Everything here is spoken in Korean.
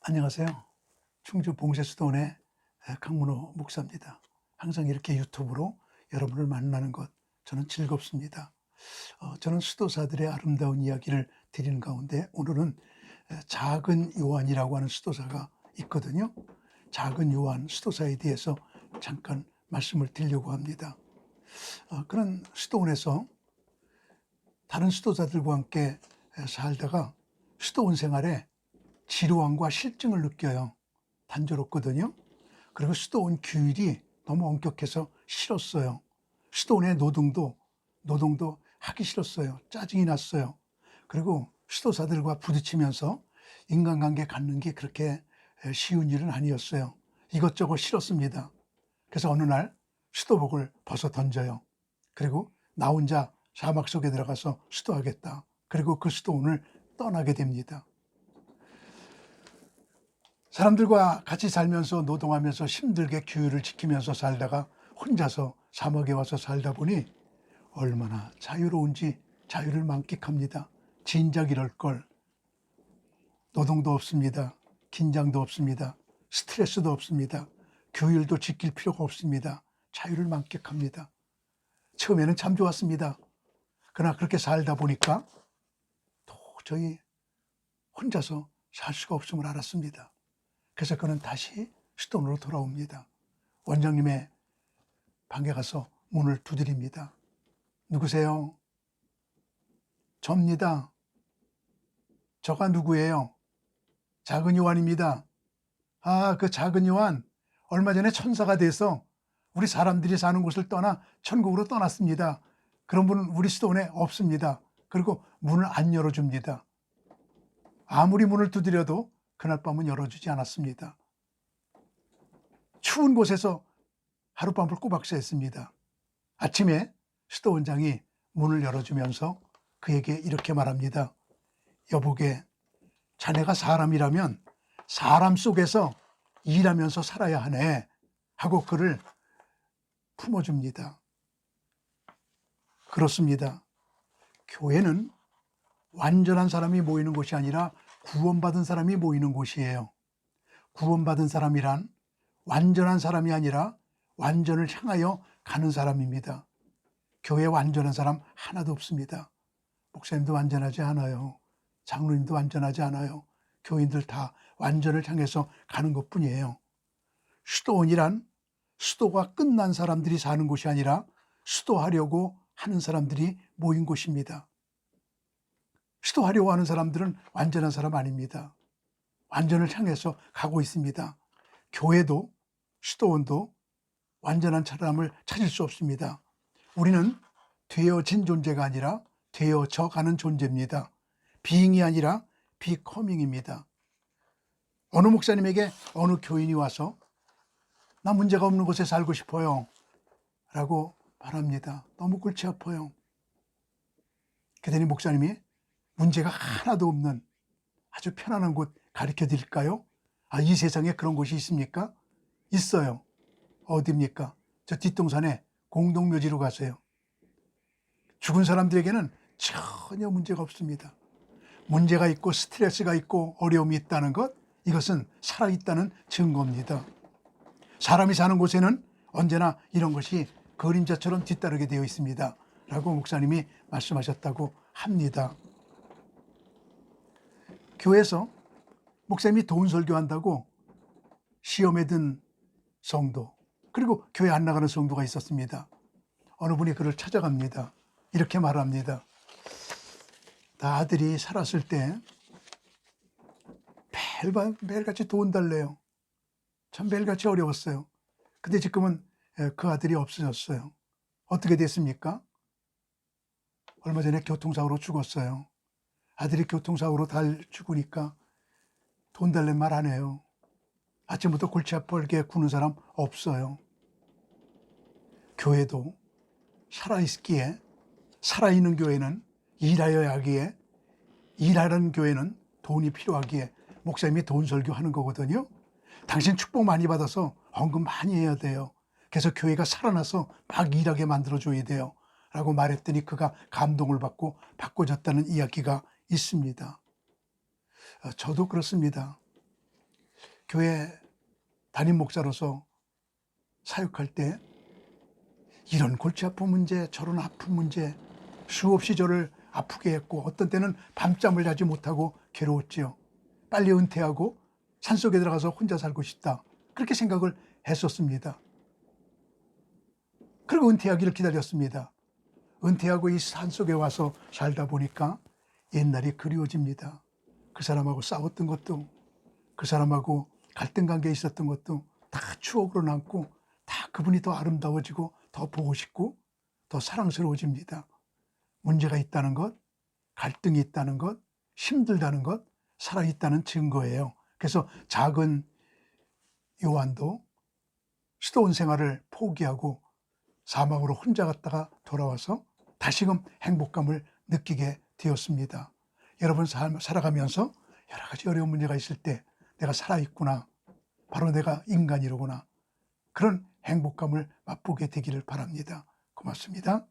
안녕하세요. 충주 봉쇄수도원의 강문호 목사입니다. 항상 이렇게 유튜브로 여러분을 만나는 것 저는 즐겁습니다. 저는 수도사들의 아름다운 이야기를 드리는 가운데 오늘은 작은 요한이라고 하는 수도사가 있거든요. 작은 요한 수도사에 대해서 잠깐 말씀을 드리려고 합니다. 그런 수도원에서 다른 수도사들과 함께 살다가 수도원 생활에 지루함과 실증을 느껴요. 단조롭거든요. 그리고 수도원 규율이 너무 엄격해서 싫었어요. 수도원의 노동도 하기 싫었어요. 짜증이 났어요. 그리고 수도사들과 부딪히면서 인간관계 갖는 게 그렇게 쉬운 일은 아니었어요. 이것저것 싫었습니다. 그래서 어느 날 수도복을 벗어 던져요. 그리고 나 혼자 사막 속에 들어가서 수도하겠다. 그리고 그 수도원을 떠나게 됩니다. 사람들과 같이 살면서 노동하면서 힘들게 규율을 지키면서 살다가 혼자서 사막에 와서 살다 보니 얼마나 자유로운지 자유를 만끽합니다. 진작 이럴 걸. 노동도 없습니다. 긴장도 없습니다. 스트레스도 없습니다. 규율도 지킬 필요가 없습니다. 자유를 만끽합니다. 처음에는 참 좋았습니다. 그러나 그렇게 살다 보니까 도저히 혼자서 살 수가 없음을 알았습니다. 그래서 그는 다시 수도원으로 돌아옵니다. 원장님의 방에 가서 문을 두드립니다. 누구세요? 접니다. 저가 누구예요? 작은 요한입니다. 아, 그 작은 요한 얼마 전에 천사가 돼서 우리 사람들이 사는 곳을 떠나 천국으로 떠났습니다. 그런 분은 우리 수도원에 없습니다. 그리고 문을 안 열어줍니다. 아무리 문을 두드려도 그날 밤은 열어주지 않았습니다. 추운 곳에서 하룻밤을 꼬박 샜습니다. 아침에 수도원장이 문을 열어주면서 그에게 이렇게 말합니다. 여보게, 자네가 사람이라면 사람 속에서 일하면서 살아야 하네 하고 그를 품어줍니다. 그렇습니다. 교회는 완전한 사람이 모이는 곳이 아니라 구원받은 사람이 모이는 곳이에요. 구원받은 사람이란 완전한 사람이 아니라 완전을 향하여 가는 사람입니다. 교회에 완전한 사람 하나도 없습니다. 목사님도 완전하지 않아요. 장로님도 완전하지 않아요. 교인들 다 완전을 향해서 가는 것뿐이에요. 수도원이란 수도가 끝난 사람들이 사는 곳이 아니라 수도하려고 하는 사람들이 모인 곳입니다. 수도하려고 하는 사람들은 완전한 사람 아닙니다. 완전을 향해서 가고 있습니다. 교회도 수도원도 완전한 사람을 찾을 수 없습니다. 우리는 되어진 존재가 아니라 되어져 가는 존재입니다. being이 아니라 becoming입니다. 어느 목사님에게 어느 교인이 와서 나 문제가 없는 곳에 살고 싶어요 라고 말합니다. 너무 골치 아파요. 그랬더니 목사님이 문제가 하나도 없는 아주 편안한 곳 가르쳐 드릴까요? 아, 이 세상에 그런 곳이 있습니까? 있어요. 어디입니까? 저 뒷동산에 공동묘지로 가세요. 죽은 사람들에게는 전혀 문제가 없습니다. 문제가 있고 스트레스가 있고 어려움이 있다는 것, 이것은 살아있다는 증거입니다. 사람이 사는 곳에는 언제나 이런 것이 그림자처럼 뒤따르게 되어 있습니다 라고 목사님이 말씀하셨다고 합니다. 교회에서 목사님이 돈 설교한다고 시험에 든 성도, 그리고 교회 안 나가는 성도가 있었습니다. 어느 분이 그를 찾아갑니다. 이렇게 말합니다. 나 아들이 살았을 때 매일같이 돈 달래요. 참 매일같이 어려웠어요. 근데 지금은 그 아들이 없어졌어요. 어떻게 됐습니까? 얼마 전에 교통사고로 죽었어요. 아들이 교통사고로 죽으니까 돈 달래 말 안 해요. 아침부터 골치 아프게 구는 사람 없어요. 교회도 살아있기에, 살아있는 교회는 일하여야 하기에, 일하는 교회는 돈이 필요하기에 목사님이 돈 설교하는 거거든요. 당신 축복 많이 받아서 헌금 많이 해야 돼요. 그래서 교회가 살아나서 막 일하게 만들어줘야 돼요 라고 말했더니 그가 감동을 받고 바꿔줬다는 이야기가 있습니다. 저도 그렇습니다. 교회 담임 목사로서 사역할 때 이런 골치 아픈 문제, 저런 아픈 문제 수없이 저를 아프게 했고 어떤 때는 밤잠을 자지 못하고 괴로웠지요. 빨리 은퇴하고 산속에 들어가서 혼자 살고 싶다. 그렇게 생각을 했었습니다. 그리고 은퇴하기를 기다렸습니다. 은퇴하고 이 산속에 와서 살다 보니까 옛날이 그리워집니다. 그 사람하고 싸웠던 것도, 그 사람하고 갈등 관계에 있었던 것도 다 추억으로 남고 다 그분이 더 아름다워지고 더 보고 싶고 더 사랑스러워집니다. 문제가 있다는 것, 갈등이 있다는 것, 힘들다는 것, 살아있다는 증거예요. 그래서 작은 요한도 수도원 생활을 포기하고 사막으로 혼자 갔다가 돌아와서 다시금 행복감을 느끼게 되었습니다. 여러분 살아가면서 여러 가지 어려운 문제가 있을 때 내가 살아있구나, 바로 내가 인간이로구나, 그런 행복감을 맛보게 되기를 바랍니다. 고맙습니다.